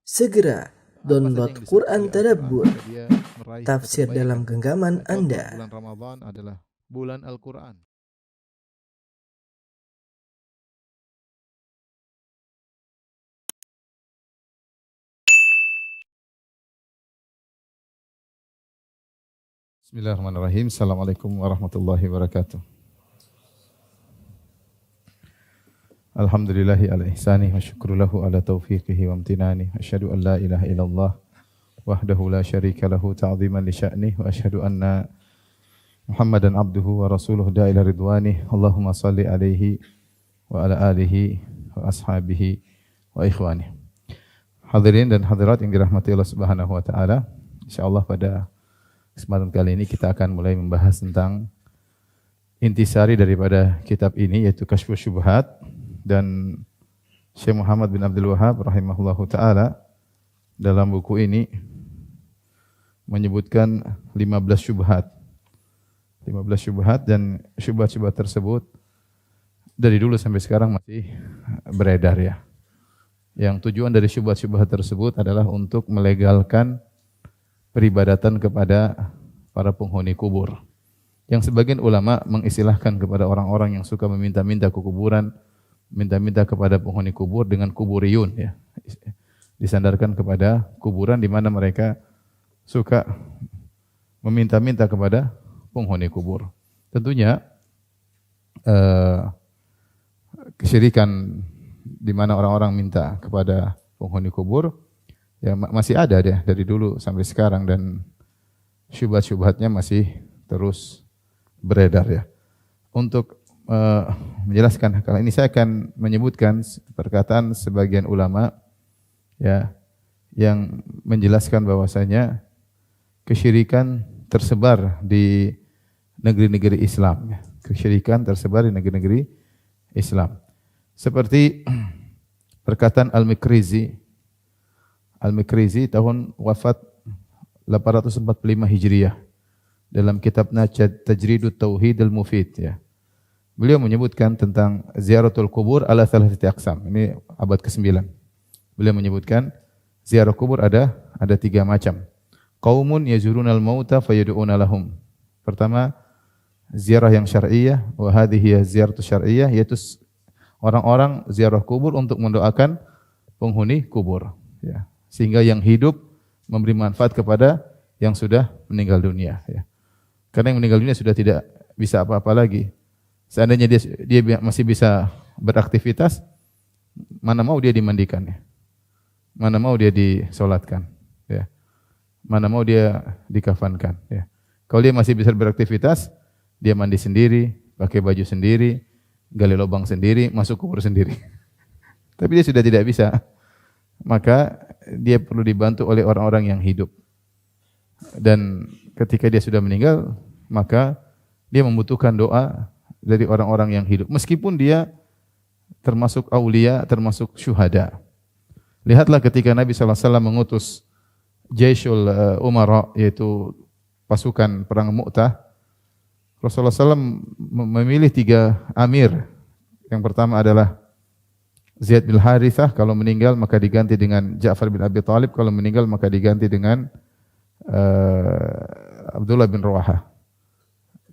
Segera download yang Quran disebut Tadabbur, Al-Quran, dia meraih tafsir kebaikan. dalam genggaman Contoh, Anda. bulan Ramadan adalah bulan Al-Quran. Bismillahirrahmanirrahim. Assalamualaikum warahmatullahi wabarakatuh. Alhamdulillahi ala ihsanih wa syukru lahu ala taufiqihi wa amtinani. Asyhadu an la ilaha illallah wahdahu la syarika lahu ta'ziman li sya'nih wa asyhadu anna Muhammadan abduhu wa rasuluhu da'ila ridwanih. Allahumma salli alaihi wa ala alihi wa ashabihi wa ikhwanih. Hadirin dan hadirat yang dirahmati Allah Subhanahu wa taala, insyaallah pada kesempatan kali ini kita akan mulai membahas tentang intisari daripada kitab ini, yaitu Kasyfus Syubhat, dan Syekh Muhammad bin Abdul Wahhab rahimahullahu taala dalam buku ini menyebutkan 15 syubhat. 15 syubhat, dan syubhat-syubhat tersebut dari dulu sampai sekarang masih beredar ya. Yang tujuan dari syubhat-syubhat tersebut adalah untuk melegalkan peribadatan kepada para penghuni kubur. Yang sebagian ulama mengistilahkan kepada orang-orang yang suka meminta-minta ke kuburan, minta-minta kepada penghuni kubur dengan kuburiyun ya. Disandarkan kepada kuburan di mana mereka suka meminta-minta kepada penghuni kubur. Tentunya kesyirikan di mana orang-orang minta kepada penghuni kubur ya masih ada deh dari dulu sampai sekarang, dan syubhat-syubhatnya masih terus beredar ya. Untuk menjelaskan hal ini saya akan menyebutkan perkataan sebagian ulama ya yang menjelaskan bahwasanya kesyirikan tersebar di negeri-negeri Islam ya. Kesyirikan tersebar di negeri-negeri Islam. Seperti perkataan Al-Mikrizi. Al-Mikrizi tahun wafat 845 Hijriah dalam kitabnya Tajridut Tauhid Al-Mufid ya. Beliau menyebutkan tentang ziaratul kubur ala thalathati aqsam. Ini abad ke-9. Beliau menyebutkan ziarah kubur ada 3 macam. Qaumun yazurunal mauta fayad'una lahum. Pertama, ziarah yang syar'iyyah, wa hadhihi ziyaratu syar'iyyah, yaitu orang-orang ziarah kubur untuk mendoakan penghuni kubur ya. Sehingga yang hidup memberi manfaat kepada yang sudah meninggal dunia ya. Karena yang meninggal dunia sudah tidak bisa apa-apa lagi. Seandainya dia masih bisa beraktivitas, mana mau dia dimandikan ya. Mana mau dia disolatkan ya. Mana mau dia dikafankan ya. Kalau dia masih bisa beraktivitas, dia mandi sendiri, pakai baju sendiri, gali lubang sendiri, masuk kubur sendiri. Tapi dia sudah tidak bisa. Maka dia perlu dibantu oleh orang-orang yang hidup. Dan ketika dia sudah meninggal, maka dia membutuhkan doa dari orang-orang yang hidup. Meskipun dia termasuk aulia, termasuk syuhada. Lihatlah ketika Nabi SAW mengutus Jaisyul Umara, yaitu pasukan perang Mu'tah, Rasulullah SAW memilih 3 amir. Yang pertama adalah Zaid bin Harithah, kalau meninggal maka diganti dengan Ja'far bin Abi Thalib, kalau meninggal maka diganti dengan Abdullah bin Rawahah.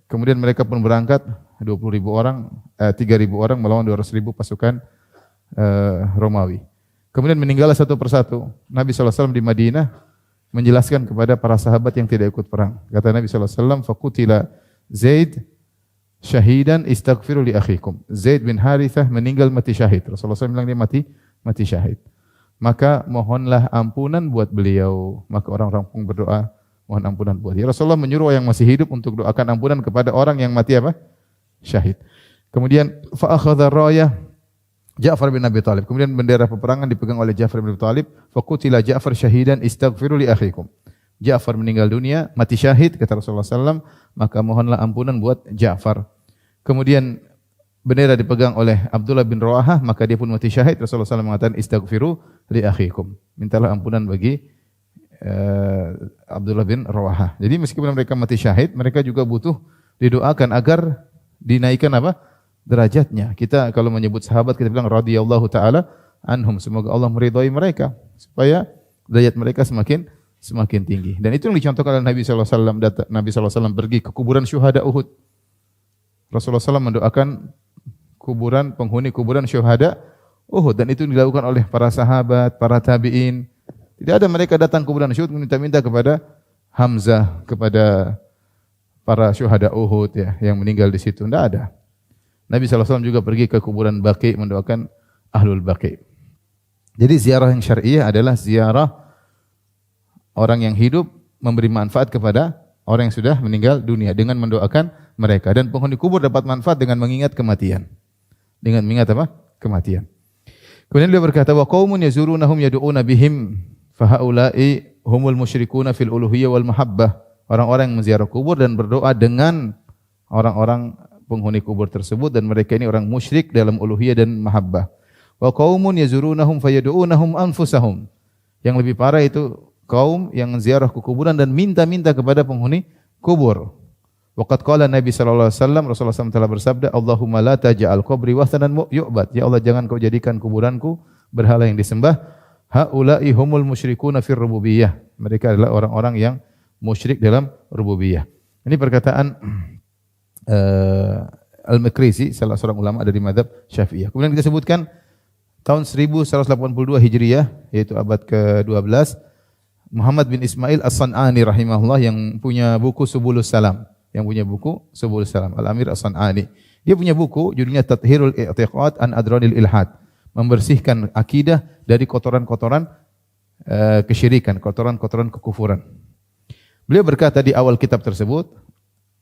Kemudian mereka pun berangkat 20.000 orang, 3.000 orang melawan 200.000 pasukan Romawi. Kemudian meninggallah satu persatu. Nabi SAW di Madinah menjelaskan kepada para sahabat yang tidak ikut perang. Kata Nabi SAW, "Faqutila Zaid syahidan istaghfiru li akhikum." Zaid bin Harithah meninggal mati syahid. Rasulullah SAW bilang dia mati syahid. Maka mohonlah ampunan buat beliau. Maka orang-orang pun berdoa, mohon ampunan buat dia. Rasulullah menyuruh yang masih hidup untuk doakan ampunan kepada orang yang mati apa? Syahid. Kemudian fa akhadha rayah Ja'far bin Abi Thalib. Kemudian bendera peperangan dipegang oleh Ja'far bin Abi Thalib. Faqutila Ja'far syahidan istaghfiru li akhikum. Ja'far meninggal dunia, mati syahid, kata Rasulullah SAW, maka mohonlah ampunan buat Ja'far. Kemudian bendera dipegang oleh Abdullah bin Rawahah, maka dia pun mati syahid. Rasulullah SAW mengatakan istaghfiru li akhikum. Mintalah ampunan bagi Abdullah bin Rawahah. Jadi meskipun mereka mati syahid, mereka juga butuh didoakan agar dinaikkan apa? Derajatnya. Kita kalau menyebut sahabat kita bilang radhiyallahu taala anhum, semoga Allah meridhai mereka supaya derajat mereka semakin tinggi. Dan itu yang dicontohkan oleh Nabi sallallahu alaihi wasallam. Nabi sallallahu alaihi wasallam pergi ke kuburan syuhada Uhud. Rasulullah SAW mendoakan penghuni kuburan syuhada Uhud, dan itu dilakukan oleh para sahabat, para tabi'in. Tidak ada mereka datang ke kuburan syuhud minta-minta kepada Hamzah, kepada para syuhada Uhud ya yang meninggal di situ. Tidak ada. Nabi SAW juga pergi ke kuburan Baqi mendoakan ahlul Baqi. Jadi ziarah yang syar'iyah adalah ziarah orang yang hidup memberi manfaat kepada orang yang sudah meninggal dunia dengan mendoakan mereka, dan penghuni kubur dapat manfaat dengan mengingat kematian. Dengan mengingat apa? Kematian. Kemudian beliau berkata, wa qaumun yazurunahum yad'una bihim fa haula'i humul musyrikuna fil uluhiyyah wal mahabbah. Orang-orang yang menziarah kubur dan berdoa dengan orang-orang penghuni kubur tersebut, dan mereka ini orang musyrik dalam uluhiyah dan mahabbah. Wa qaumun yazurunahum fayad'unahum anfusahum. Yang lebih parah itu kaum yang ziarah ke kuburan dan minta-minta kepada penghuni kubur. Waqad qala Nabi sallallahu alaihi wasallam, Rasulullah SAW telah bersabda, Allahumma la taj'al qabri wathanan yu'bad. Ya Allah, jangan kau jadikan kuburanku berhala yang disembah. Haula'i humul musyrikuna fir rububiyyah. Mereka adalah orang-orang yang musyrik dalam rububiyah. Ini perkataan Al-Makrisi, salah seorang ulama dari mazhab Syafi'iyah. Kemudian kita sebutkan tahun 1182 Hijriah, yaitu abad ke-12, Muhammad bin Ismail As-San'ani rahimahullah yang punya buku Subulus Salam. Al-Amir As-San'ani. Dia punya buku judulnya Tathhirul I'tiqad an Adranil Ilhad. Membersihkan akidah dari kotoran-kotoran kesyirikan, kotoran-kotoran kekufuran. Beliau berkata di awal kitab tersebut,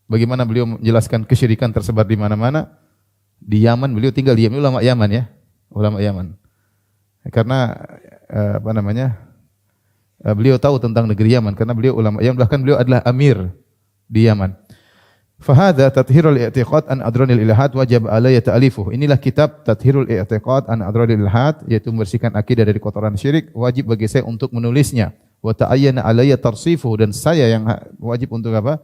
bagaimana beliau menjelaskan kesyirikan tersebar di mana-mana. Di Yaman, beliau tinggal di Yaman, ulama Yaman ya, ulama Yaman. Karena beliau tahu tentang negeri Yaman karena beliau ulama Yaman, bahkan beliau adalah amir di Yaman. Fahadha tathhirul i'tiqad an adranil ilhad wajib alayya ta'alifuh. Inilah kitab Tathhirul I'tiqad an adranil ilhad, yaitu membersihkan akidah dari kotoran syirik. Wajib bagi saya untuk menulisnya. Wa ta'ayyana alayya tarsifuh, dan saya yang wajib untuk apa?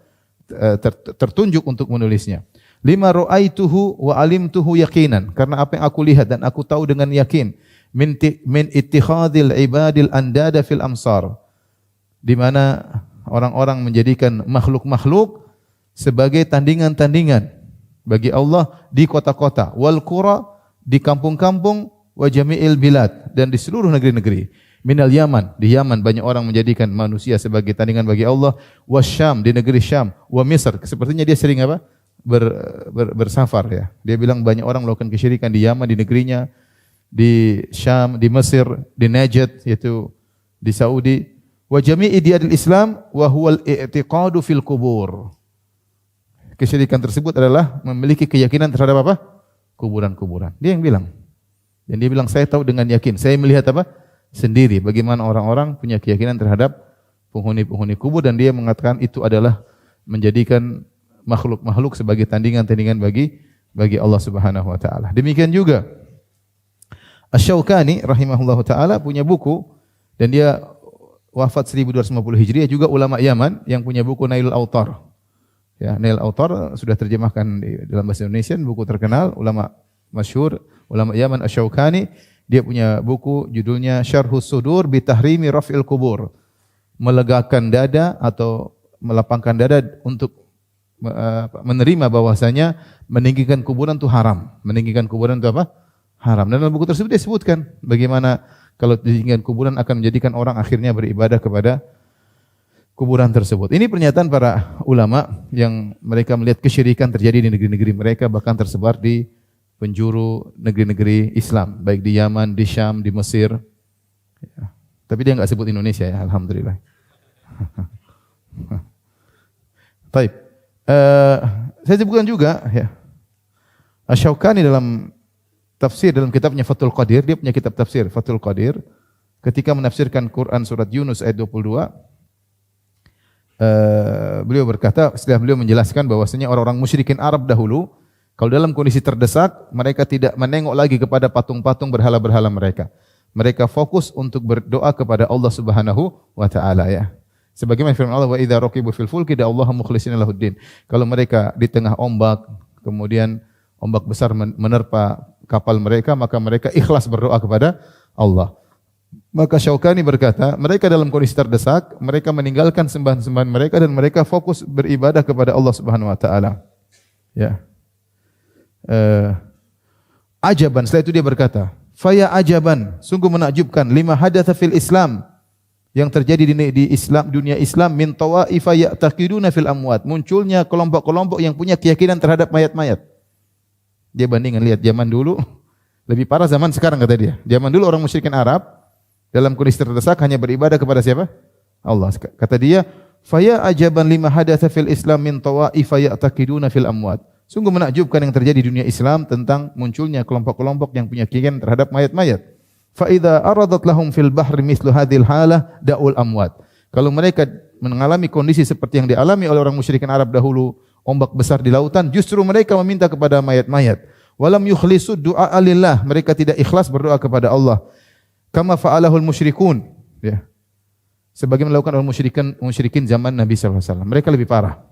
Tertunjuk untuk menulisnya. Lima ra'aituhu wa alimtuhu yaqinan, karena apa yang aku lihat dan aku tahu dengan yakin. Min ittikhadil ibadil andada fil amsar, di mana orang-orang menjadikan makhluk-makhluk sebagai tandingan-tandingan bagi Allah di kota-kota, wal qura, di kampung-kampung, wa jami'il bilad, dan di seluruh negeri-negeri. Minal Yaman, di Yaman banyak orang menjadikan manusia sebagai tandingan bagi Allah, wasyam, di negeri Syam, wa Misr, sepertinya dia sering apa? Bersafar ya. Dia bilang banyak orang melakukan kesyirikan di Yaman, di negerinya, di Syam, di Mesir, di Najd, yaitu di Saudi. Wa jami'i diadil Islam wa huwal i'tiqadu fil kubur. Kesyirikan tersebut adalah memiliki keyakinan terhadap apa? Kuburan-kuburan. Dia yang bilang. Dan dia bilang, saya tahu dengan yakin. Saya melihat apa? Sendiri bagaimana orang-orang punya keyakinan terhadap penghuni-penghuni kubur, dan dia mengatakan itu adalah menjadikan makhluk-makhluk sebagai tandingan-tandingan bagi Allah Subhanahu wa taala. Demikian juga Asy-Syaukani rahimahullahu taala punya buku, dan dia wafat 1250 Hijriah, juga ulama Yaman yang punya buku Nailul Autar. Ya, Nailul Autar sudah terjemahkan dalam bahasa Indonesia, buku terkenal, ulama masyhur, ulama Yaman Asy-Syaukani. Dia punya buku judulnya Syarhus Sudur bi Tahrimi Raf'il Qubur. Melegakan dada atau melapangkan dada untuk menerima bahwasanya meninggikan kuburan itu haram. Meninggikan kuburan itu apa? Haram. Dan dalam buku tersebut dia sebutkan bagaimana kalau meninggikan kuburan akan menjadikan orang akhirnya beribadah kepada kuburan tersebut. Ini pernyataan para ulama yang mereka melihat kesyirikan terjadi di negeri-negeri mereka, bahkan tersebar di penjuru negeri-negeri Islam, baik di Yaman, di Syam, di Mesir. Ya. Tapi dia enggak sebut Indonesia ya, alhamdulillah. Baik. Saya sebutkan juga ya. Asy-Syaukani dalam tafsir, dalam kitabnya Fathul Qadir, dia punya kitab tafsir Fathul Qadir, ketika menafsirkan Quran surat Yunus ayat 22, beliau berkata, setelah beliau menjelaskan bahwasanya orang-orang musyrikin Arab dahulu, kalau dalam kondisi terdesak, mereka tidak menengok lagi kepada patung-patung berhala-berhala mereka. Mereka fokus untuk berdoa kepada Allah Subhanahu wa taala ya. Sebagaimana firman Allah, wa idza raqibu fil fulki da'allaha mukhlishina lahuddin. Kalau mereka di tengah ombak, kemudian ombak besar menerpa kapal mereka, maka mereka ikhlas berdoa kepada Allah. Maka Syaukani berkata, mereka dalam kondisi terdesak, mereka meninggalkan sembahan-sembahan mereka dan mereka fokus beribadah kepada Allah Subhanahu wa taala. Ya. Ajaban, setelah itu dia berkata, "Faya ajaban, sungguh menakjubkan lima hadatsa fil Islam." Yang terjadi di Islam, dunia Islam, min tawaifa ya'taqiduna fil amwat, munculnya kelompok-kelompok yang punya keyakinan terhadap mayat-mayat. Dia bandingkan, lihat zaman dulu lebih parah zaman sekarang, kata dia. Zaman dulu orang musyrikin Arab dalam kondisi terdesak hanya beribadah kepada siapa? Allah. Kata dia, "Faya ajaban lima hadatsa fil Islam min tawaifa ya'taqiduna fil amwat." Sungguh menakjubkan yang terjadi di dunia Islam tentang munculnya kelompok-kelompok yang punya keyakinan terhadap mayat-mayat. Fa idza aradat lahum fil bahri mithlu hadhil halah da'ul amwat. Kalau mereka mengalami kondisi seperti yang dialami oleh orang musyrikin Arab dahulu, ombak besar di lautan, justru mereka meminta kepada mayat-mayat. Walam yukhlisu du'a lillah, mereka tidak ikhlas berdoa kepada Allah. Kama fa'alahul musyrikun, ya. Sebagaimana melakukan orang musyrikin zaman Nabi sallallahu alaihi wasallam. Mereka lebih parah.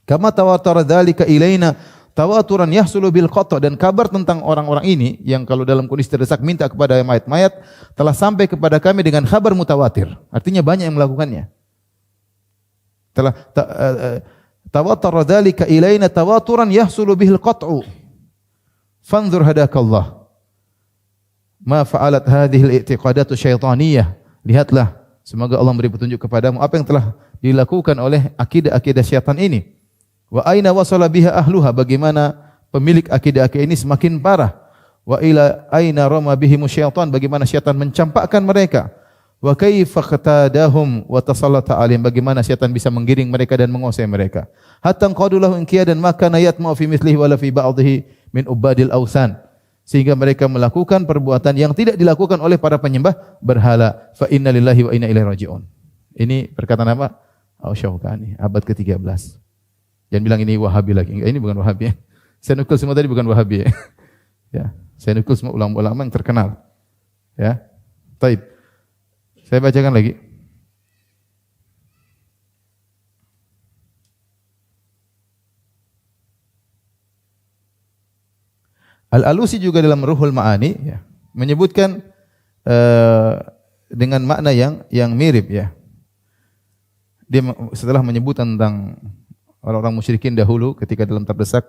Kama tawatara dzalika ilaina tawaturan yahsulu bil qata, dan kabar tentang orang-orang ini yang kalau dalam kondisi terdesak minta kepada mayat-mayat telah sampai kepada kami dengan kabar mutawatir. Artinya banyak yang melakukannya. Telah tawatara dzalika ilaina tawaturan yahsulu bihil qat'u. Fanzur hadakallah. Ma fa'alat hadhihi al-i'tiqadatu syaitaniyah. Lihatlah, semoga Allah memberi petunjuk kepadamu apa yang telah dilakukan oleh akidah-akidah syaitan ini. Wa aina wasala biha ahluha, bagaimana pemilik akidah-akidah ini semakin parah. Wa ila aina rama bihim syaitan, bagaimana syaitan mencampakkan mereka. Wa kaifa qatadahum wa tasallata alaihim, bagaimana syaitan bisa menggiring mereka dan menguasai mereka. Hatta qadu lahu inqiyadan ma kana yatma fi mithlihi wala fi ba'dhihi min ubadil awsan, sehingga mereka melakukan perbuatan yang tidak dilakukan oleh para penyembah berhala. Fa inna lillahi wa inna ilaihi raji'un. Ini perkataan apa? Syaukani, abad ke-13. Jangan bilang ini Wahabi lagi. Enggak, ini bukan Wahabi. Saya nukil semua tadi bukan Wahabi. Ya, saya nukil semua ulama-ulama yang terkenal. Ya. Taib. Saya bacakan lagi. Al-Alusi juga dalam Ruhul Ma'ani ya, menyebutkan dengan makna yang mirip ya. Dia setelah menyebut tentang orang-orang musyrikin dahulu ketika dalam terdesak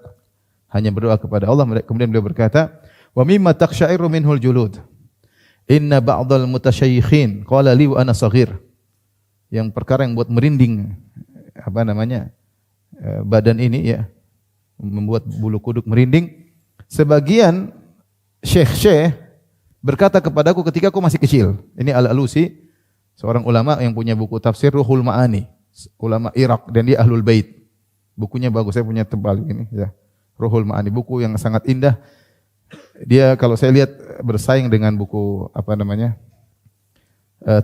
hanya berdoa kepada Allah, kemudian beliau berkata, "Wa mimma taqsha'iru minhul julud. Inna ba'dal mutasyayikhin qala li wa ana shaghir." Yang perkara yang buat merinding badan ini ya, membuat bulu kuduk merinding. Sebagian syekh-syekh berkata kepadaku ketika aku masih kecil. Ini Al-Alusi, seorang ulama yang punya buku tafsir Ruhul Ma'ani, ulama Irak, dan dia Ahlul Bait. Bukunya bagus, saya punya tebal ini ya. Ruhul Ma'ani, buku yang sangat indah. Dia kalau saya lihat bersaing dengan buku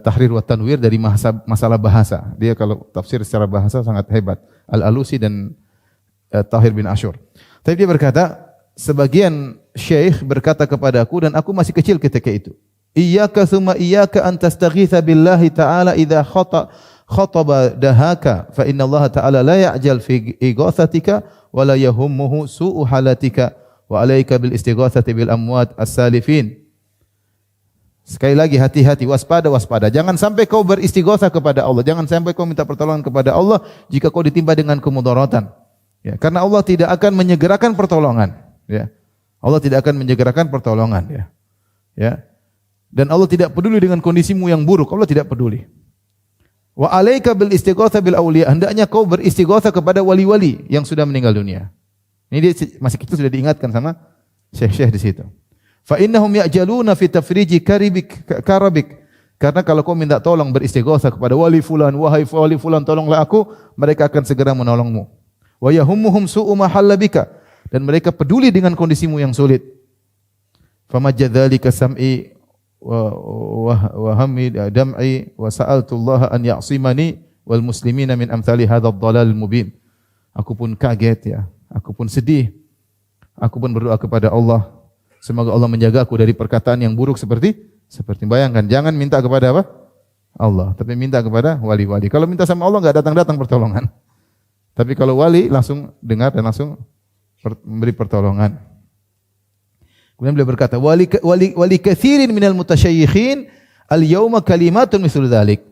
Tahrir wa Tanwir dari masalah bahasa. Dia kalau tafsir secara bahasa sangat hebat. Al-Alusi dan Tahir bin Ashur. Tapi dia berkata, sebagian syekh berkata kepadaku dan aku masih kecil ketika itu. Iyyaka tsumma iyyaka an tastaghitsa billahi ta'ala idza khataba dahaka fa inna Allah ta'ala la ya'jal fi ighathatika wa la yahummuhu su'u halatika wa alayka bil istighatsati bil amwat as-salifin. Sekali lagi hati-hati, waspada. Jangan sampai kau beristighatsah kepada Allah, jangan sampai kau minta pertolongan kepada Allah jika kau ditimpa dengan kemudaratan. Ya, karena Allah tidak akan menyegerakan pertolongan, ya. Allah tidak akan menyegerakan pertolongan, ya. Ya. Dan Allah tidak peduli dengan kondisimu yang buruk, Allah tidak peduli. Wa alaika bil istighatsah bil auliya, hendaknya kau beristighatsah kepada wali-wali yang sudah meninggal dunia. Ini dia masih kecil sudah diingatkan sama syekh-syekh di situ. Fa innahum ya'jaluna fi tafriji karabik. Karena kalau kau minta tolong beristighatsah kepada wali fulan, wahai wali fulan tolonglah aku, mereka akan segera menolongmu. Wa yahummuhum su'u ma halabika, dan mereka peduli dengan kondisimu yang sulit. Famajadzalika sam'i wa hammi dam'i wa sa'altullaha an ya'simani wal muslimina min amthali hadzal dhalal mubin. Aku pun kaget ya, aku pun sedih. Aku pun berdoa kepada Allah, semoga Allah menjagaku dari perkataan yang buruk seperti bayangkan, jangan minta kepada apa? Allah, tapi minta kepada wali-wali. Kalau minta sama Allah enggak datang-datang pertolongan. Tapi kalau wali langsung dengar dan langsung memberi pertolongan. Kemudian beliau berkata, wali katsirin minal mutasyayikhin Al-yauma kalimatun mithlu dzalik.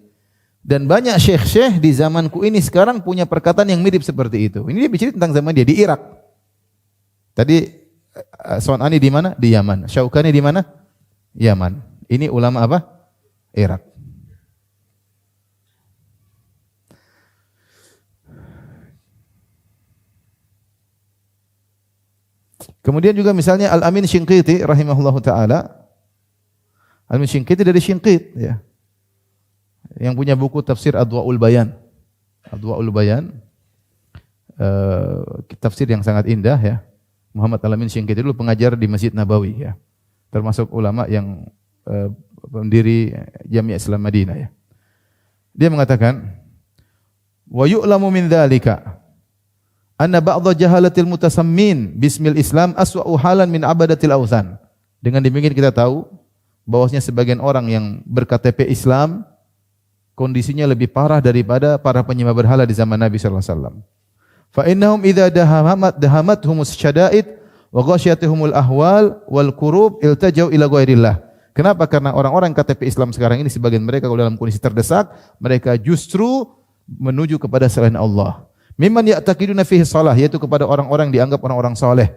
Dan banyak syekh-syekh di zamanku ini sekarang punya perkataan yang mirip seperti itu. Ini dia bicara tentang zaman dia di Irak. Tadi Son'ani di mana? Di Yaman. Syaukani di mana? Yaman. Ini ulama apa? Irak. Kemudian juga misalnya Al-Amin Shinqiti rahimahullahu taala. Al-Amin Shinqiti dari Shinqit ya. Yang punya buku tafsir Adwa'ul Bayan. Adwa'ul Bayan. Tafsir yang sangat indah ya. Muhammad Al-Amin Shinqiti dulu pengajar di Masjid Nabawi ya. Termasuk ulama yang pendiri Jami'ah Islam Madinah ya. Dia mengatakan, "Wa yu'lamu min dzalika anna ba'dha jahalatil mutasammin bismil Islam aswa'u halan min abadatil awthan." Dengan demikian kita tahu bahwasanya sebagian orang yang berKTP Islam kondisinya lebih parah daripada para penyembah berhala di zaman Nabi sallallahu alaihi wasallam. Fa innahum idza dahamathumus syada'id wa ghasyiyatuhumul ahwal wal kurub iltajau ila ghairillah. Kenapa? Karena orang-orang KTP Islam sekarang ini sebagian mereka kalau dalam kondisi terdesak, mereka justru menuju kepada selain Allah. Mimman ya'taqiduna fihi shalah, yaitu kepada orang-orang yang dianggap orang-orang saleh.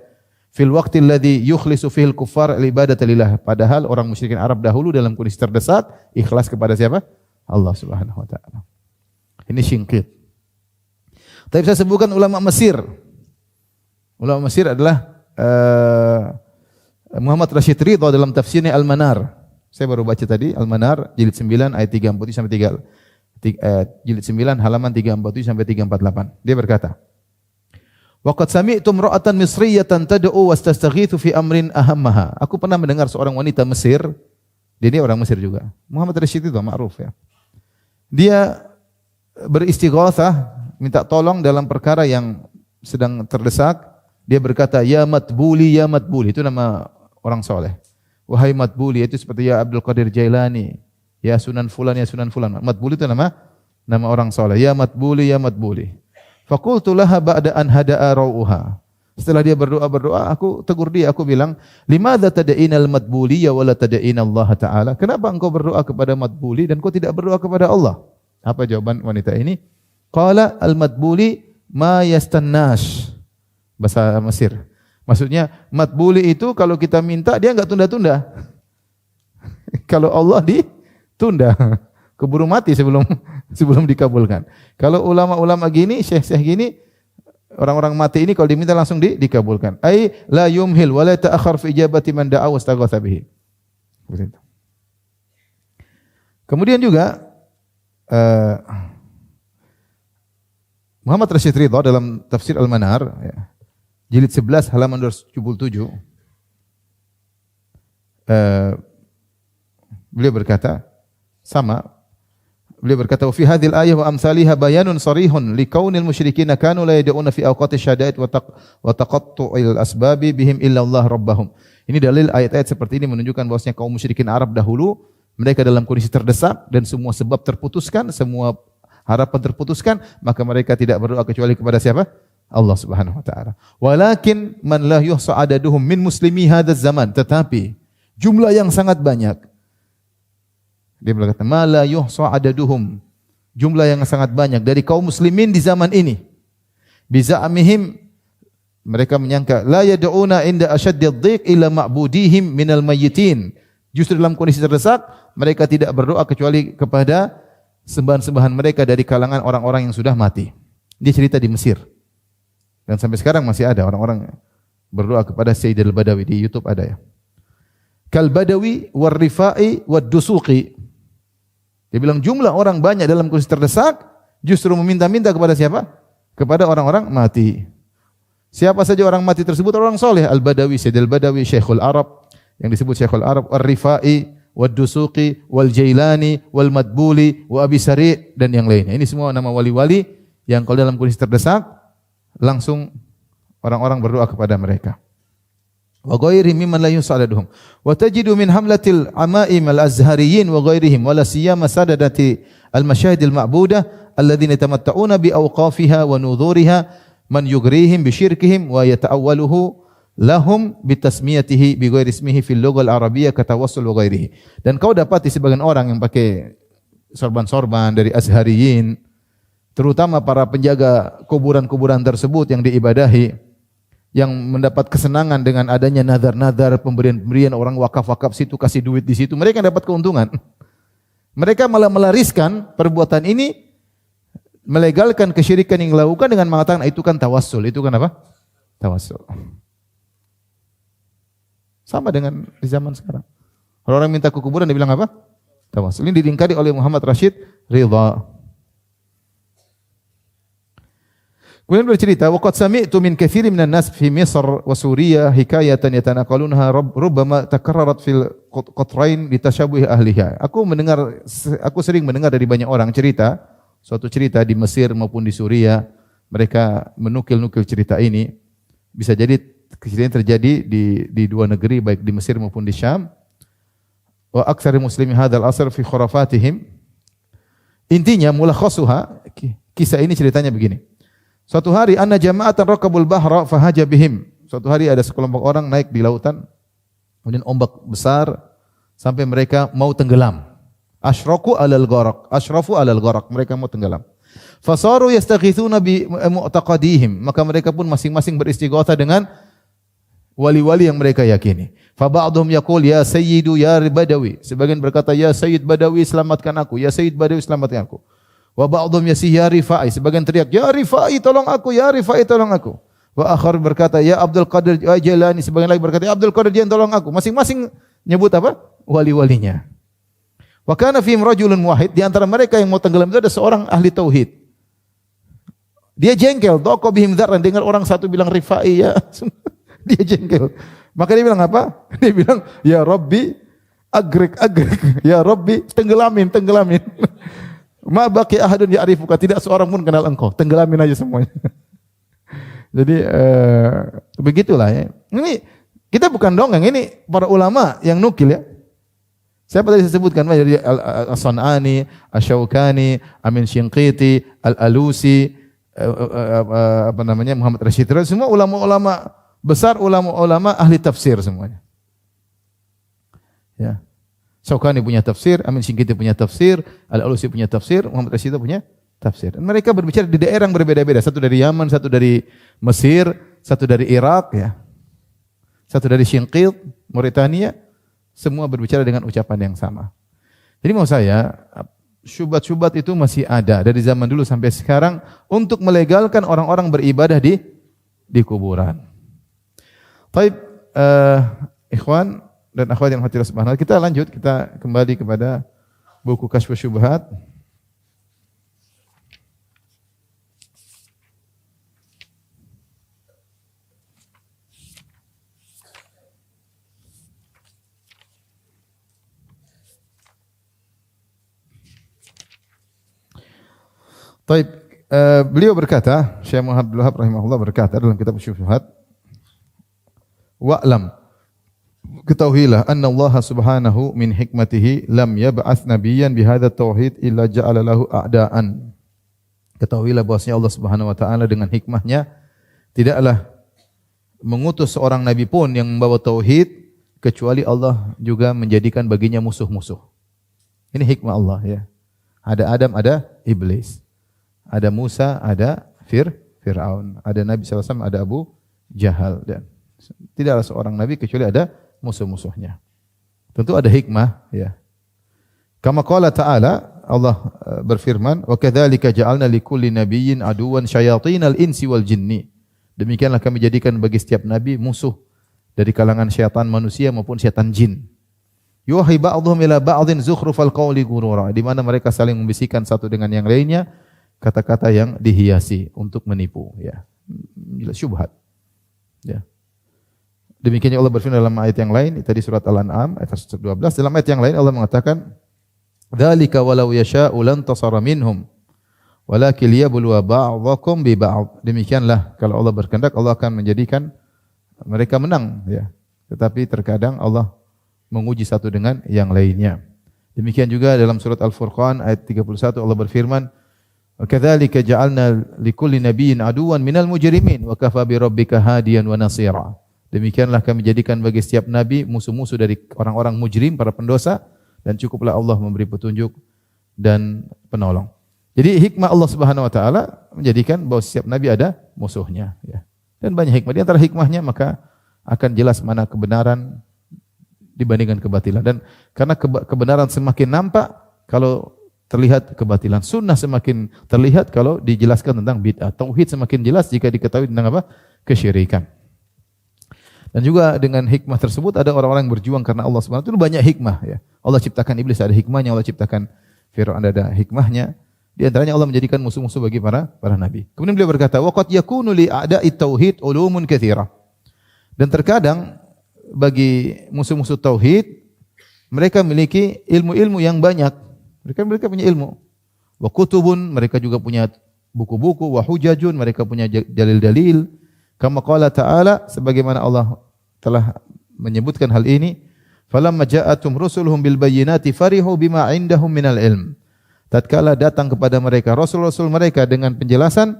Fil waqti alladhi yukhlisu fihil kuffar ibadata lillah. Padahal orang musyrikin Arab dahulu dalam kondisi terdesak, ikhlas kepada siapa? Allah Subhanahu wa taala. Ini Shinqit. Tapi saya sebutkan ulama Mesir. Ulama Mesir adalah Muhammad Rashid Ridha dalam tafsirnya Al-Manar. Saya baru baca tadi Al-Manar jilid 9 ayat 347 sampai 3 jilid 9 halaman 347 sampai 348. Dia berkata, "Wa qad sami'tu imra'atan misriyatan tad'u wastastaghithu fi amrin ahammaha." Aku pernah mendengar seorang wanita Mesir, dia orang Mesir juga. Muhammad Rashid Ridha ma'ruf ya. Dia beristighatsah, minta tolong dalam perkara yang sedang terdesak. Dia berkata, "Ya Matbuli, ya Matbuli." Itu nama orang soleh. Wahai Matbuli, itu seperti ya Abdul Qadir Jailani, ya Sunan Fulan, ya Sunan Fulan. Matbuli itu nama orang soleh. Ya Matbuli, ya Matbuli. Faqultu laha ba'da an hada'a rauha. Setelah dia berdoa, aku tegur dia, aku bilang, "Limadza tad'inal Matbuliyya wa la tad'ina Allah Ta'ala?" Kenapa engkau berdoa kepada Matbuli dan kau tidak berdoa kepada Allah? Apa jawaban wanita ini? Qala al-Matbuli ma yastannash. Bahasa Mesir. Maksudnya Matbuli itu kalau kita minta dia enggak tunda-tunda. Kalau Allah ditunda, keburu mati sebelum dikabulkan. Kalau ulama-ulama gini, syekh-syekh gini, orang-orang mati ini kalau diminta langsung dikabulkan. Ai la yumhil wa la ta'akhkhar fi ijabati man da'a wastaghatha bihi. Begitu. Kemudian juga Muhammad Rashid Ridha dalam tafsir Al-Manar ya, jilid 11 halaman 277 beliau berkata beliau berkata fi hadhil ayah wa amsalihha bayanun sarihun likaunil musyrikin kanu la yad'una fi awqati syada'id wa taqattu'il asbabi bihim illa Allah rabbahum. Ini dalil ayat-ayat seperti ini menunjukkan bahwasanya kaum musyrikin Arab dahulu mereka dalam kondisi terdesak dan semua sebab terputuskan, semua harapan terputuskan, maka mereka tidak berdoa kecuali kepada siapa? Allah Subhanahu wa taala. Walakin man la yuhsa adaduhum min muslimi hadzal zaman, tetapi jumlah yang sangat banyak. Dia berkata, "Ma la yuhsa adaduhum." Jumlah yang sangat banyak dari kaum muslimin di zaman ini. Biza'amihim, mereka menyangka la yad'una inda ashaddid dhiq illa ma'budihim minal mayyitin. Justru dalam kondisi terdesak, mereka tidak berdoa kecuali kepada sembahan-sembahan mereka dari kalangan orang-orang yang sudah mati. Dia cerita di Mesir. Dan sampai sekarang masih ada orang-orang berdoa kepada Sayyid al-Badawi, di YouTube ada ya. Kal Badawi war Rifai wad Dusuqi. Dia bilang jumlah orang banyak dalam kondisi terdesak justru meminta-minta kepada siapa? Kepada orang-orang mati. Siapa saja orang mati tersebut? Orang soleh. Al-Badawi, Sayyid al-Badawi, Syekhul Arab, yang disebut Syekhul Arab, Ar-Rifai, Wad-Dusuqi, Wal-Jailani, Wal-Madbuli, wa Abi Sari' dan yang lainnya. Ini semua nama wali-wali yang kalau dalam kondisi terdesak langsung orang-orang berdoa kepada mereka. Wa ghairihim mimman la yus'aladuhum. Wa tajidu min hamlatil amaim al-azhariyin wa ghairihim wa la siyama sadadati al-masyahidil ma'budah alladhina yatamatta'una bi awqafiha wa nudhuriha man yugrihim bi syirkihim wa yata'awwaluhu lahum bitasmiyatihi bi ghairi ismihi fil lughah al-arabiyyah katawassul wa ghairihi. Dan kau dapati sebagian orang yang pakai sorban-sorban dari Azhariyin, terutama para penjaga kuburan-kuburan tersebut yang diibadahi, yang mendapat kesenangan dengan adanya nazar-nazar, pemberian-pemberian, orang wakaf-wakaf situ kasih duit di situ, mereka dapat keuntungan. Mereka malah melariskan perbuatan ini, melegalkan kesyirikan yang dilakukan dengan mengatakan itu kan tawassul. Itu kan apa? Tawassul. Sama dengan di zaman sekarang. Kalau orang minta ke kuburan dia bilang apa? Tawassul. Ini diingkari oleh Muhammad Rashid Ridha. Kemudian bercerita, waqad sami'tu min katsirin minan nas fi Misr wa Suriah hikayatan yatanaqalunha rubbama takarrarat fil qatrain litashabuhi ahliha. Aku sering mendengar dari banyak orang suatu cerita di Mesir maupun di Suriah, mereka menukil-nukil cerita ini. Bisa jadi kejadian terjadi di dua negeri, baik di Mesir maupun di Syam. Wa aktsari muslimin hadzal asr fi khurafatihim. Intinya mulakhasuha, kisah ini ceritanya begini. Suatu hari anna jama'atan raqabul bahra fahaja bihim. Suatu hari ada sekelompok orang naik di lautan, kemudian ombak besar sampai mereka mau tenggelam. Ashrafu alal gharaq, mereka mau tenggelam. Fasaru yastaghithuna bi mu'taqadihim, maka mereka pun masing-masing beristighatsah dengan wali-wali yang mereka yakini. Fa ba'dhum yaqul ya sayyidu ya badawi, sebagian berkata ya sayyid badawi selamatkan aku, ya sayyid badawi selamatkan aku. Wa ba'dhum yasih ya Rifai, sebagian teriak ya Rifai tolong aku, ya Rifai tolong aku. Wa akhar berkata ya Abdul Qadir Jalani, sebagian lagi berkata ya Abdul Qadir Jalani tolong aku. Masing-masing nyebut apa? Wali-walinya. Wa kana fihim rajulun wahid, di antara mereka yang mau tenggelam itu ada seorang ahli tauhid. Dia jengkel, daqqa bihim dzarran, dengar orang satu bilang Rifai ya. Dia jengkel. Maka dia bilang apa? Dia bilang ya Rabbi agrek, ya Rabbi tenggelamin. Ma baqi ahadun ya'rifuka, tidak seorang pun kenal engkau, tenggelamin aja semuanya. Jadi begitulah ya. Ini kita bukan dongeng, ini para ulama yang nukil ya. Siapa tadi saya sebutkan? Jadi As-San'ani, Asy-Syaukani, Amin Syinqiti, Al-Alusi, Muhammad Rashid Ridha, semua ulama-ulama besar, ulama-ulama ahli tafsir semuanya. Ya. Syaukani punya tafsir, Amin Syinqiti punya tafsir, Al-Alusi punya tafsir, Muhammad Rashid Ridha punya tafsir. Dan mereka berbicara di daerah yang berbeda-beda, satu dari Yaman, satu dari Mesir, satu dari Irak ya. Satu dari Syinqit, Mauritania, semua berbicara dengan ucapan yang sama. Jadi mau saya, syubhat-syubhat itu masih ada dari zaman dulu sampai sekarang untuk melegalkan orang-orang beribadah di kuburan. Baik, ikhwan dan akhwat yang hadirin subhanallah, kita lanjut, kita kembali kepada buku Kasyfus Syubhat. Baik, beliau berkata, Syekh Muhammad Abdul Wahab rahimahullah berkata dalam kitab Syubhat, wa'lam, ketahuilah anna Allah subhanahu min hikmatihi lam yab'ats nabiyyan bihadza tauhid illa ja'ala lahu a'daan. Ketahuilah bahwasanya Allah Subhanahu wa taala dengan hikmahnya tidaklah mengutus seorang nabi pun yang membawa tauhid kecuali Allah juga menjadikan baginya musuh-musuh. Ini hikmah Allah ya. Ada Adam, ada iblis. Ada Musa, ada Fir'aun. Ada Nabi sallallahu alaihi wasallam, ada Abu Jahal, dan tidaklah seorang nabi kecuali ada musuh-musuhnya. Tentu ada hikmah ya. Kama qala ta'ala, Allah berfirman, "Wa kadzalika ja'alna likulli nabiyyin aduwan syayatinal insi wal jinni." Demikianlah kami jadikan bagi setiap nabi musuh dari kalangan syaitan manusia maupun syaitan jin. Yuhi ba'dhum ila ba'dhin zukhrufal qawli ghurura, di mana mereka saling membisikkan satu dengan yang lainnya kata-kata yang dihiasi untuk menipu ya. Jelas syubhat. Ya. Demikiannya Allah berfirman dalam ayat yang lain, tadi surat Al-An'am ayat 12. Dalam ayat yang lain Allah mengatakan, "Dzalika walau yasha'u lan tasara minhum, walakin liyabluwa ba'dhakum bi ba'd." Demikianlah kalau Allah berkehendak Allah akan menjadikan mereka menang ya. Tetapi terkadang Allah menguji satu dengan yang lainnya. Demikian juga dalam surat Al-Furqan ayat 31 Allah berfirman, "Wa kadzalika ja'alna likulli nabiyyin aduwan minal mujrimin wa kafa bi rabbika hadiyan wa nasira." Demikianlah kami jadikan bagi setiap nabi musuh-musuh dari orang-orang mujrim, para pendosa, dan cukuplah Allah memberi petunjuk dan penolong. Jadi hikmah Allah Subhanahu wa taala menjadikan bahwa setiap nabi ada musuhnya, ya. Dan banyak hikmah. Di antara hikmahnya maka akan jelas mana kebenaran dibandingkan kebatilan. Dan karena kebenaran semakin nampak kalau terlihat kebatilan. Sunnah semakin terlihat kalau dijelaskan tentang bid'ah. Tauhid semakin jelas jika diketahui tentang apa? Kesyirikan. Dan juga dengan hikmah tersebut ada orang-orang yang berjuang karena Allah Subhanahu wa taala. Itu banyak hikmah, ya. Allah ciptakan iblis ada hikmahnya, Allah ciptakan Firaun ada hikmahnya. Di antaranya Allah menjadikan musuh-musuh bagi para nabi. Kemudian beliau berkata, "Wa qad yakunu li a'da'i tauhid ulumun katsira." Dan terkadang bagi musuh-musuh tauhid mereka memiliki ilmu-ilmu yang banyak. Mereka punya ilmu. Wa kutubun, mereka juga punya buku-buku, wa hujajun, mereka punya dalil-dalil. Kama qala ta'ala, sebagaimana Allah telah menyebutkan hal ini, falamma ja'atum rusuluhum bil bayyinati farihu bima 'indahum minal ilm. Tatkala datang kepada mereka rasul-rasul mereka dengan penjelasan,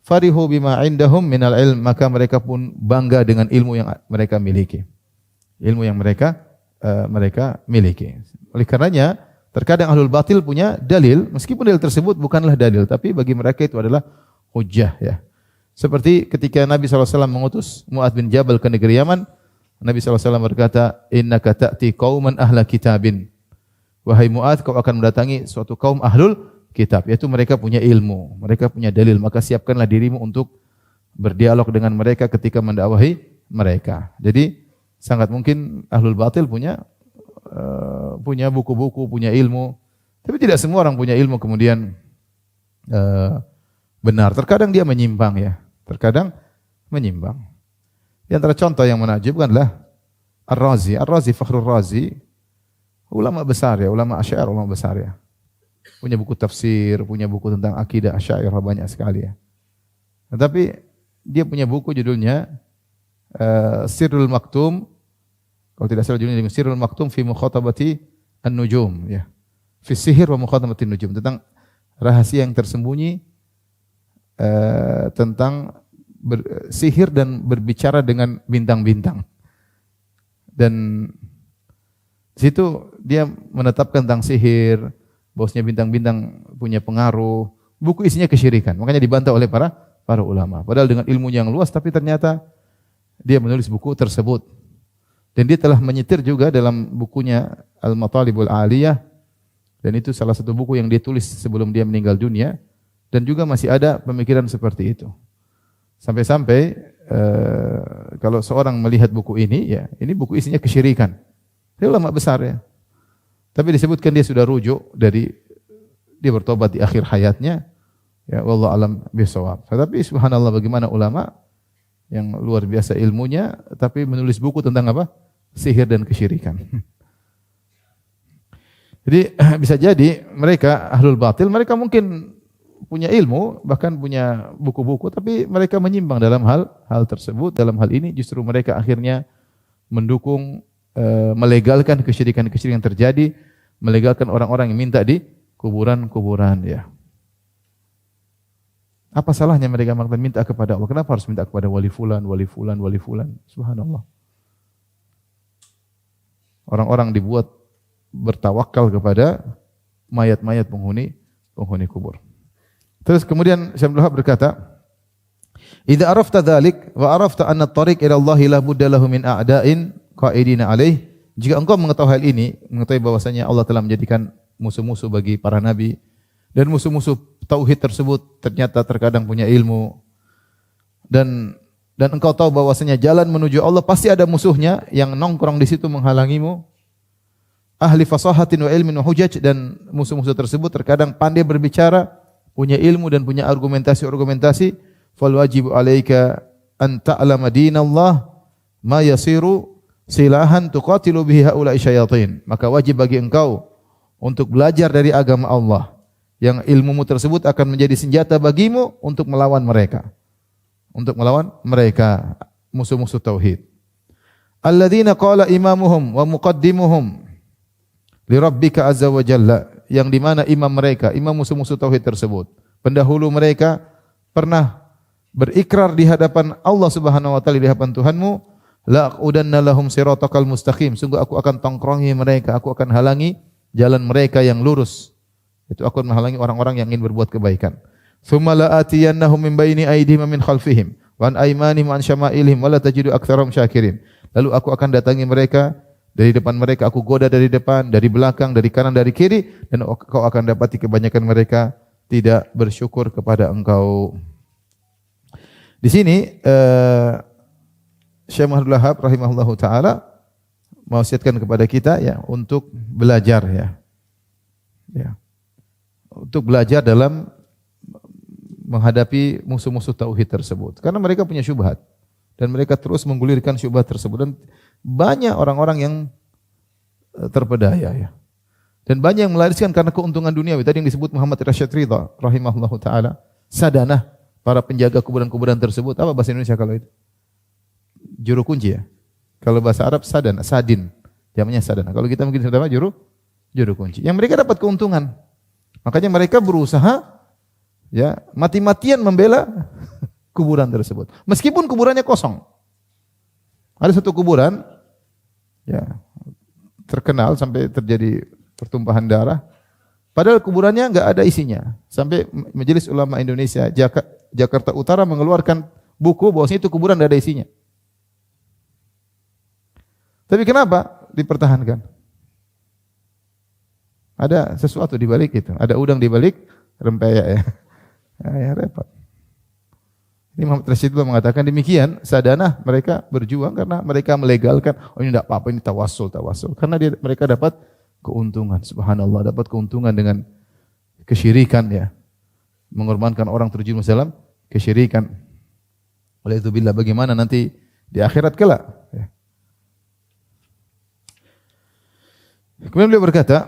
farihu bima 'indahum minal ilm, maka mereka pun bangga dengan ilmu yang mereka miliki. Ilmu yang mereka miliki. Oleh karenanya, terkadang ahlul batil punya dalil, meskipun dalil tersebut bukanlah dalil, tapi bagi mereka itu adalah hujjah, ya. Seperti ketika Nabi SAW mengutus Mu'adz bin Jabal ke negeri Yaman, Nabi SAW berkata, innaka ta'ti qauman ahla kitabin. Wahai Mu'adz, kau akan mendatangi suatu kaum ahlul kitab, yaitu mereka punya ilmu, mereka punya dalil, maka siapkanlah dirimu untuk berdialog dengan mereka ketika mendakwahi mereka. Jadi sangat mungkin ahlul batil punya buku-buku, punya ilmu, tapi tidak semua orang punya ilmu kemudian benar. Terkadang dia menyimpang, ya. Terkadang menyimpang. Di antara contoh yang menakjubkan adalah Ar-Razi, Fakhrul Razi, ulama besar, ya, ulama Asy'ariyah, ulama besar, ya. Punya buku tafsir, punya buku tentang akidah Asy'ariyah banyak sekali, ya. Tetapi dia punya buku judulnya Sirrul Maktum, kalau tidak salah judulnya Sirrul Maktum fi Mukhatabati An-Nujum, ya. Fi Sihir wa Mukhatabati An-Nujum, tentang rahasia yang tersembunyi tentang sihir dan berbicara dengan bintang-bintang. Dan di situ dia menetapkan tentang sihir, bahwasanya bintang-bintang punya pengaruh. Buku isinya kesyirikan, makanya dibantah oleh para ulama. Padahal dengan ilmunya yang luas, tapi ternyata dia menulis buku tersebut. Dan dia telah menyetir juga dalam bukunya Al-Matalibul Aliyah, dan itu salah satu buku yang dia tulis sebelum dia meninggal dunia. Dan juga masih ada pemikiran seperti itu. Sampai-sampai kalau seorang melihat buku ini, ya, ini buku isinya kesyirikan. Dia ulama besar, ya. Tapi disebutkan dia sudah rujuk dari dia bertobat di akhir hayatnya. Ya, wallahu alam bishawab. Tetapi subhanallah bagaimana ulama yang luar biasa ilmunya tapi menulis buku tentang apa? Sihir dan kesyirikan. Jadi bisa jadi mereka ahlul batil, mereka mungkin punya ilmu, bahkan punya buku-buku, tapi mereka menyimpang dalam hal tersebut. Dalam hal ini justru mereka akhirnya mendukung, melegalkan kesyirikan-kesyirikan yang terjadi, melegalkan orang-orang yang minta di kuburan-kuburan, ya. Apa salahnya mereka minta kepada Allah? Kenapa harus minta kepada wali fulan, wali fulan, wali fulan? Subhanallah. Orang-orang dibuat bertawakal kepada mayat-mayat penghuni kubur. Terus kemudian Syekh Abdul Wahab berkata, "Idza arafta dzalik wa arafta anna at-tariq ila Allah la budda lahu min a'da'in qa'idina alaih." Jika engkau mengetahui hal ini, mengetahui bahwasanya Allah telah menjadikan musuh-musuh bagi para nabi, dan musuh-musuh tauhid tersebut ternyata terkadang punya ilmu, dan engkau tahu bahwasanya jalan menuju Allah pasti ada musuhnya yang nongkrong di situ menghalangimu, ahli fasahatin wa ilmin wa hujaj, dan musuh-musuh tersebut terkadang pandai berbicara, punya ilmu dan punya argumentasi, fal wajibu alaika an ta'lama dinallah ma yasiru silahan tuqatilu bihi haula'i syayatin. Maka wajib bagi engkau untuk belajar dari agama Allah, yang ilmumu tersebut akan menjadi senjata bagimu untuk melawan mereka. Musuh-musuh tauhid. Alladzina qala imamuhum wa muqaddimuhum li rabbika azza wa jalla, yang di mana imam mereka, imam musuh-musuh tauhid tersebut, pendahulu mereka pernah berikrar di hadapan Allah Subhanahu wa taala, di hadapan Tuhanmu, La aqudanna lahum siratakal mustaqim. Sungguh aku akan tongkrongi mereka, aku akan halangi jalan mereka yang lurus. Itu aku akan menghalangi orang-orang yang ingin berbuat kebaikan. Tsumma la atiyannahum min baini aydihim wa min khalfihim wa an aymanihim wa an syama'ilihim wa la tajidu aktsarahum syakirin. Lalu aku akan datangi mereka dari depan mereka, aku goda dari depan, dari belakang, dari kanan, dari kiri, dan kau akan dapati kebanyakan mereka tidak bersyukur kepada engkau. Di sini Syekh Muhammad Wahab rahimahullahu taala mewasiatkan kepada kita ya untuk belajar ya. Ya. Untuk belajar dalam menghadapi musuh-musuh tauhid tersebut. Karena mereka punya syubhat dan mereka terus menggulirkan syubhat tersebut dan banyak orang-orang yang terpedaya ya. Dan banyak yang melariskan karena keuntungan duniawi. Tadi yang disebut Muhammad Rashid Ridha rahimahullahu taala, sadanah para penjaga kuburan-kuburan tersebut. Apa bahasa Indonesia kalau itu? Juru kunci ya. Kalau bahasa Arab sadana, sadin. Namanya sadana. Kalau kita mungkin sudah juru kunci. Yang mereka dapat keuntungan. Makanya mereka berusaha ya mati-matian membela kuburan tersebut. Meskipun kuburannya kosong. Ada satu kuburan ya terkenal sampai terjadi pertumpahan darah. Padahal kuburannya enggak ada isinya. Sampai Majelis Ulama Indonesia Jakarta Utara mengeluarkan buku bahwasanya itu kuburan enggak ada isinya. Tapi kenapa dipertahankan? Ada sesuatu di balik itu. Ada udang di balik rempeyek ya. Ya repot. Ini Muhammad Rasulullah mengatakan demikian, sadanah mereka berjuang karena mereka melegalkan, oh ini tidak apa-apa, ini tawassul. Karena mereka dapat keuntungan, subhanallah, dapat keuntungan dengan kesyirikan ya. Mengorbankan orang terjerumus dalam kesyirikan. Oleh itu billah bagaimana nanti di akhirat kelak ya. Kemudian beliau berkata,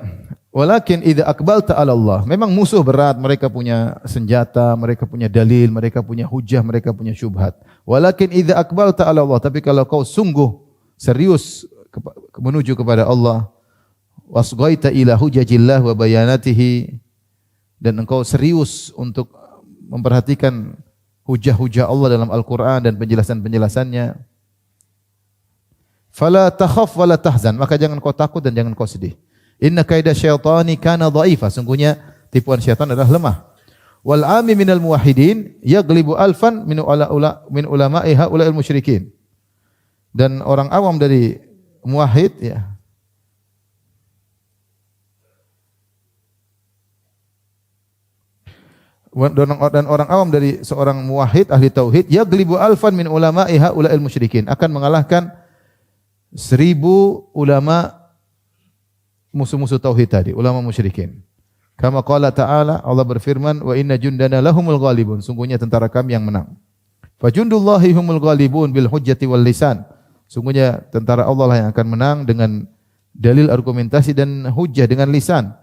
walakin idza aqbalta 'ala Allah. Memang musuh berat, mereka punya senjata, mereka punya dalil, mereka punya hujah, mereka punya syubhat. Walakin idza aqbalta 'ala Allah, tapi kalau kau sungguh serius menuju kepada Allah, wasghaita ila hujajillah wa bayanatihi, dan engkau serius untuk memperhatikan hujah-hujah Allah dalam Al-Qur'an dan penjelasan-penjelasannya. Fala takhaf wala tahzan, maka jangan kau takut dan jangan kau sedih. Inna kaida syaitani kana dha'ifa, sungguhnya tipuan syaitan adalah lemah. Wal 'ami minal muwahhidin yaghlibu alfan min ulama'i haula'il musyrikin. Dan orang awam dari muwahhid ya. Dan orang awam dari seorang muwahhid ahli tauhid yaghlibu alfan min ulama'i haula'il musyrikin, akan mengalahkan 1000 ulama musuh-musuh tauhid tadi, ulama musyrikin. Kama qala ta'ala, Allah berfirman, wa inna jundana lahumul ghalibun, sungguhnya tentara kami yang menang. Fa jundullahi humul ghalibun bil hujjati wal lisan, sungguhnya tentara Allah lah yang akan menang dengan dalil, argumentasi dan hujjah, dengan lisan.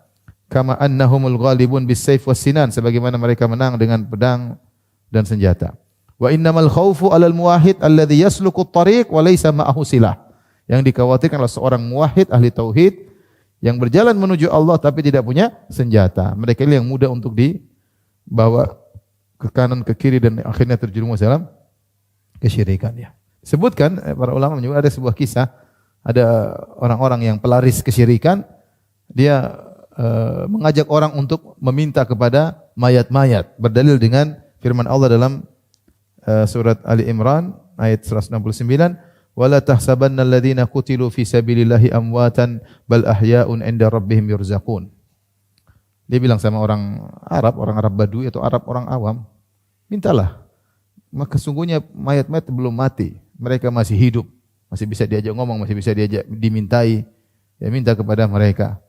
Kama annahumul ghalibun bis sayf was sinan, sebagaimana mereka menang dengan pedang dan senjata. Wa innamal khaufu 'alal muwahhid alladhi yasluku at-tariq wa laysa ma'ahu silah. Yang dikhawatirkan adalah seorang muwahhid ahli tauhid yang berjalan menuju Allah tapi tidak punya senjata. Mereka ini yang mudah untuk dibawa ke kanan ke kiri dan akhirnya terjerumus dalam kesyirikan ya. Sebutkan para ulama juga ada sebuah kisah, ada orang-orang yang pelaris kesyirikan, dia mengajak orang untuk meminta kepada mayat-mayat berdalil dengan firman Allah dalam surat Ali Imran ayat 169, wala tahsabanna alladhina qutilu fi sabilillahi amwatan bal ahya'un 'inda rabbihim yurzaqun. Dia bilang sama orang Arab Badui atau orang awam, mintalah. Maka sungguhnya mayat-mayat belum mati, mereka masih hidup, masih bisa diajak ngomong, masih bisa diajak dimintai. Ya minta kepada mereka.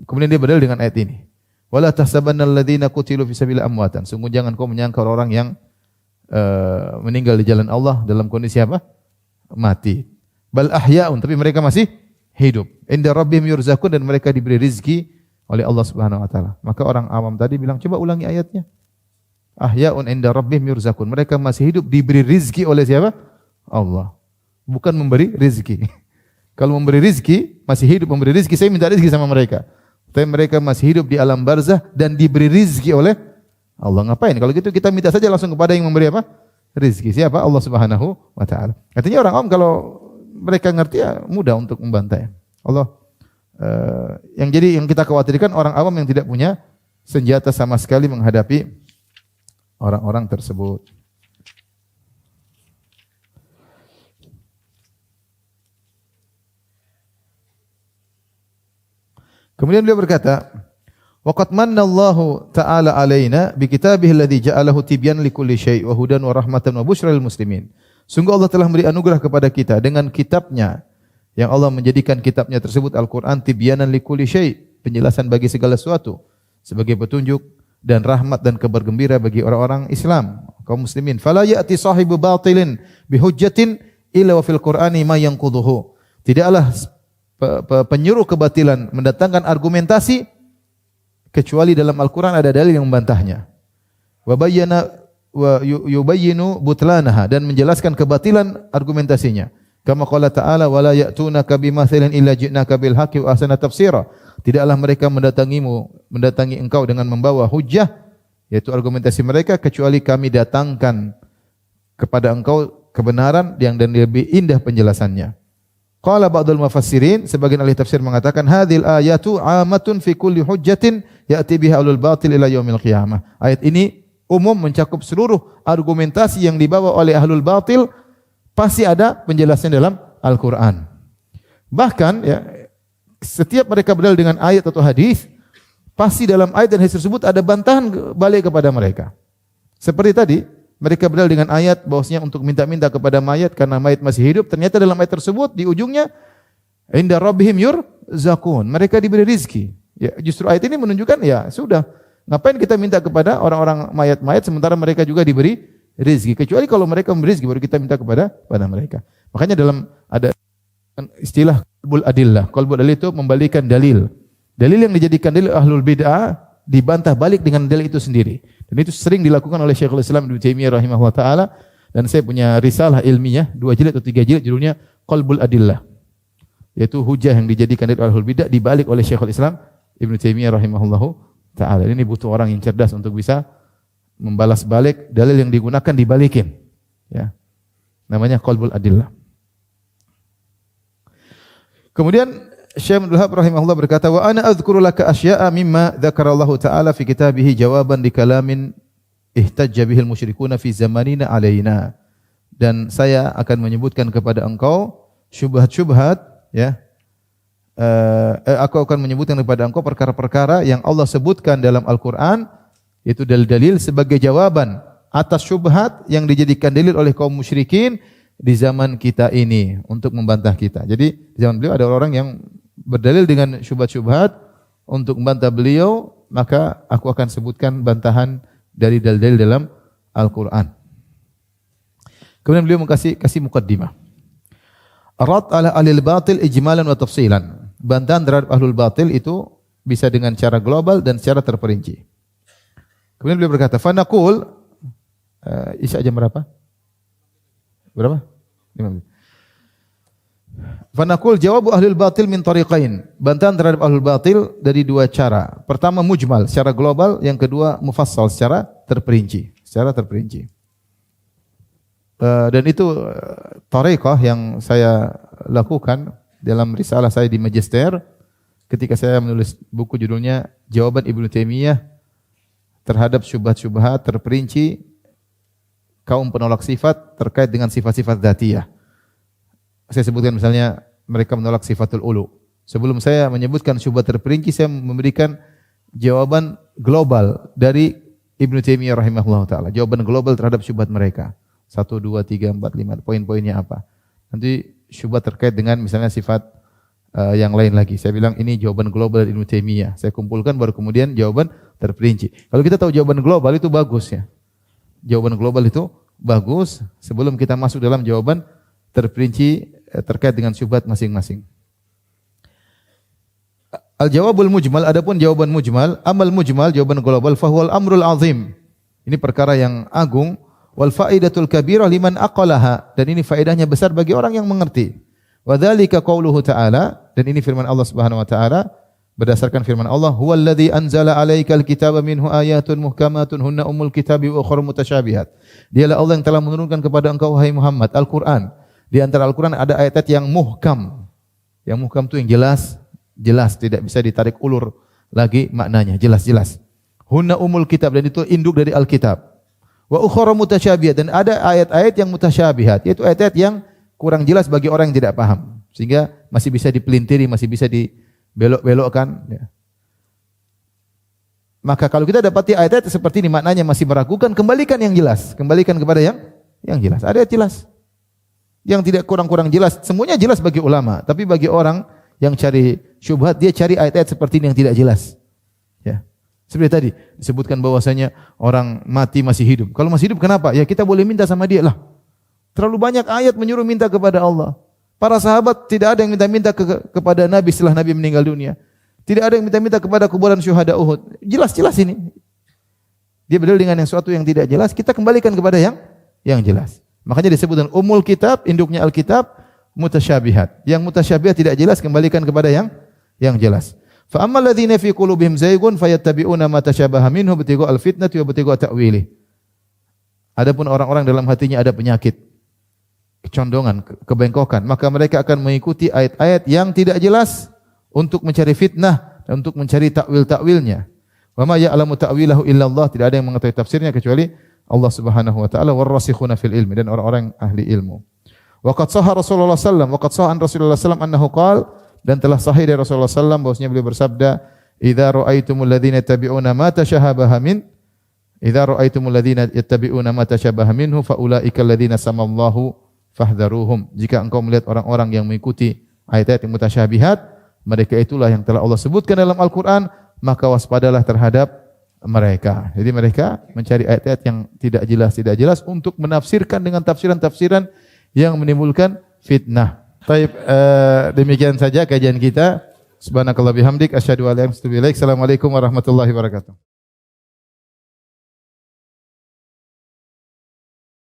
Kemudian dia berdalil dengan ayat ini. Wala tahsabanna alladhina qutilu fi sabilillahi amwatan. Sungguh jangan kau menyangka orang yang meninggal di jalan Allah dalam kondisi apa? Mati. Bal ahya'un, tapi mereka masih hidup. Inda rabbihim yurzaqun, dan mereka diberi rezeki oleh Allah Subhanahu wa taala. Maka orang awam tadi bilang, coba ulangi ayatnya. Ahya'un inda rabbihim yurzaqun. Mereka masih hidup diberi rezeki oleh siapa? Allah. Bukan memberi rezeki. Kalau memberi rezeki, masih hidup memberi rezeki, saya minta rezeki sama mereka. Tapi mereka masih hidup di alam barzah dan diberi rezeki oleh Allah. Ngapain? Kalau gitu kita minta saja langsung kepada yang memberi apa? rizki. Siapa? Allah Subhanahu wa taala. Artinya orang awam kalau mereka ngerti ya mudah untuk membantai. Allah yang kita khawatirkan orang awam yang tidak punya senjata sama sekali menghadapi orang-orang tersebut. Kemudian beliau berkata, "Waqad manna Allahu ta'ala 'alaina bi kitabihi alladhi ja'alahu tibyan likulli syai' wa hudan wa rahmatan wa busyra lil muslimin." Sungguh Allah telah memberi anugerah kepada kita dengan kitabnya yang Allah menjadikan kitabnya tersebut Al-Qur'an tibyanan likulli syai', penjelasan bagi segala sesuatu, sebagai petunjuk dan rahmat dan kabar gembira bagi orang-orang Islam, kaum muslimin. Fala ya'ti sahibu batilin bihujjatin illa wa fil Qur'ani ma yanqudhuhu. Tidaklah penyuruh kebatilan mendatangkan argumentasi kecuali dalam Al-Qur'an ada dalil yang membantahnya. Wa bayyana wa yubayyinu butlanaha, dan menjelaskan kebatilan argumentasinya. Kama qala ta'ala wala ya'tunaka bimathalin illa ji'naka bil haqqi wa ahsana tafsira. Tidaklah mereka mendatangi engkau dengan membawa hujjah, yaitu argumentasi mereka, kecuali kami datangkan kepada engkau kebenaran yang dan lebih indah penjelasannya. Qala ba'dul mufassirin, sebagian ahli tafsir mengatakan hadhil ayatu amatun fi kulli hujjatin ya'ti biha ahlul batil ila yaumil qiyamah. Ayat ini umum mencakup seluruh argumentasi yang dibawa oleh ahlul batil, pasti ada penjelasan dalam Al-Qur'an. Bahkan ya, setiap mereka berdalil dengan ayat atau hadis, pasti dalam ayat dan hadis tersebut ada bantahan balik kepada mereka. Seperti tadi, mereka berdalil dengan ayat bahwasanya untuk minta-minta kepada mayat karena mayat masih hidup. Ternyata dalam ayat tersebut di ujungnya inda rabbihim yurzaqun, mereka diberi rizki. Ya, justru ayat ini menunjukkan ya sudah, ngapain kita minta kepada orang-orang mayat-mayat sementara mereka juga diberi rizki. Kecuali kalau mereka memberi rizki baru kita minta kepada mereka. Makanya dalam ada istilah qalbul adillah. Qalbul adillah itu membalikan dalil. Dalil yang dijadikan dalil ahlul bid'ah dibantah balik dengan dalil itu sendiri. Dan itu sering dilakukan oleh Syekhul Islam Ibnu Taimiyah rahimahullah taala, dan saya punya risalah ilmiah 2 jilid atau 3 jilid judulnya Qalbul Adillah. Yaitu hujah yang dijadikan dalil ahlul bid'ah dibalik oleh Syekhul Islam Ibnu Taimiyah rahimahullah taala. Ini butuh orang yang cerdas untuk bisa membalas balik dalil yang digunakan dibalikin. Ya. Namanya Qalbul Adillah. Kemudian Syekh Abdul Wahab rahimahullah berkata, "Wa ana adzkuru laka asya'a mimma dzakarallahu ta'ala fi kitabihi jawaban li kalamin ihtajja bihil musyrikuna fi zamanina alaina." Dan saya akan menyebutkan kepada engkau syubhat-syubhat, ya. Aku akan menyebutkan kepada engkau perkara-perkara yang Allah sebutkan dalam Al-Qur'an, yaitu dalil-dalil sebagai jawaban atas syubhat yang dijadikan dalil oleh kaum musyrikin di zaman kita ini untuk membantah kita. Jadi di zaman beliau ada orang yang berdalil dengan syubhat-syubhat untuk membantah beliau, maka aku akan sebutkan bantahan dari dalil-dalil dalam Al-Qur'an. Kemudian beliau kasih mukaddimah. Arad ala ahlil batil ijmalan wa tafsilan. Bantahan terhadap ahlul batil itu bisa dengan cara global dan secara terperinci. Kemudian beliau berkata, "Fanaqul," Isya jam berapa? Berapa? 5 menit. Fanaqul jawabu ahlul batil min tariqain. Bantahan terhadap ahlul batil dari 2 cara. Pertama mujmal, secara global, yang kedua mufassal, secara terperinci. Dan itu tariqah yang saya lakukan dalam risalah saya di magister ketika saya menulis buku judulnya Jawaban Ibnu Taimiyah terhadap syubhat-syubhat terperinci kaum penolak sifat terkait dengan sifat-sifat dzatiyah. Saya sebutkan misalnya mereka menolak sifatul ulu. Sebelum saya menyebutkan syubhat terperinci, saya memberikan jawaban global dari Ibnu Taimiyah rahimahullah taala. Jawaban global terhadap syubhat mereka. 1, 2, 3, 4, 5 poin-poinnya apa. Nanti syubhat terkait dengan misalnya sifat yang lain lagi. Saya bilang ini jawaban global dari Ibnu Taimiyah. Saya kumpulkan baru kemudian jawaban terperinci. Kalau kita tahu jawaban global itu bagus ya. Jawaban global itu bagus sebelum kita masuk dalam jawaban terperinci terkait dengan syubhat masing-masing. Al-jawabul mujmal, adapun jawaban mujmal, amal mujmal, jawaban global, fahuwal amrul azim. Ini perkara yang agung, wal faidatul kabirah liman aqalaha, dan ini faedahnya besar bagi orang yang mengerti. Wa dzalika qauluhu ta'ala, dan ini firman Allah Subhanahu wa taala, berdasarkan firman Allah, "Huwallazi anzala 'alaikal kitaba minhu ayatun muhkamatun hunna ummul kitabi wa ukhra mutasyabihat." Dialah Allah yang telah menurunkan kepada engkau wahai Muhammad Al-Qur'an. Di antara Al-Qur'an ada ayat-ayat yang muhkam. Yang muhkam itu yang jelas, tidak bisa ditarik ulur lagi maknanya, jelas. Hunna ummul kitab, dan itu induk dari Alkitab. Wa ukhra mutasyabihat, dan ada ayat-ayat yang mutasyabihat, yaitu ayat-ayat yang kurang jelas bagi orang yang tidak paham, sehingga masih bisa dipelintiri, masih bisa dibelok-belokkan. Ya. Maka kalau kita dapati ayat-ayat seperti ini maknanya masih meragukan, kembalikan yang jelas, kembalikan kepada yang jelas. Ada ayat jelas, yang tidak kurang-kurang jelas, semuanya jelas bagi ulama, tapi bagi orang yang cari syubhat, dia cari ayat-ayat seperti ini yang tidak jelas. Ya. Seperti tadi disebutkan bahwasanya orang mati masih hidup. Kalau masih hidup kenapa? Ya kita boleh minta sama dia lah. Terlalu banyak ayat menyuruh minta kepada Allah. Para sahabat tidak ada yang minta-minta kepada Nabi setelah Nabi meninggal dunia. Tidak ada yang minta-minta kepada kuburan syuhada Uhud. Jelas-jelas ini. Dia berdalil dengan yang suatu yang tidak jelas, kita kembalikan kepada yang jelas. Makanya disebutkan umul kitab, induknya Alkitab, mutasyabihat. Yang mutasyabihat tidak jelas, kembalikan kepada yang jelas. Fa ammal ladzina fi qulubihim zaygun fayattabi'una ma tasyabaha minhu ibtigha' al-fitnati wa ibtigha' ta'wilih. Adapun orang-orang dalam hatinya ada penyakit, kecondongan, kebengkokan, maka mereka akan mengikuti ayat-ayat yang tidak jelas untuk mencari fitnah dan untuk mencari takwil-takwilnya. Wa ma ya'lamu ta'wilahu illa Allah, tidak ada yang mengetahui tafsirnya kecuali Allah Subhanahu wa taala, warrasikhuna fil ilmi, dan orang-orang ahli ilmu. Wa qad sahha Rasulullah sallallahu wa qad sahha an Rasulullah sallallahu annahu qala, dan telah sahih dari Rasulullah sallallahu bahwasanya beliau bersabda, "Idza ra'aitumul ladzina yattabi'una ma tashabaha min idza ra'aitumul ladzina yattabi'una ma tashabaha minhu fa ulaika alladzina samallahu fahdharuhum." Jika engkau melihat orang-orang yang mengikuti ayat-ayat yang mutasyabihat, mereka itulah yang telah Allah sebutkan dalam Al-Qur'an, maka waspadalah terhadap mereka. Jadi mereka mencari ayat-ayat yang tidak jelas untuk menafsirkan dengan tafsiran-tafsiran yang menimbulkan fitnah. Baik, demikian saja kajian kita. Subhanakallah bihamdik, asyhadu an la ilaha illa anta, astaghfiruka wa atubu ilaik. Assalamualaikum warahmatullahi wabarakatuh.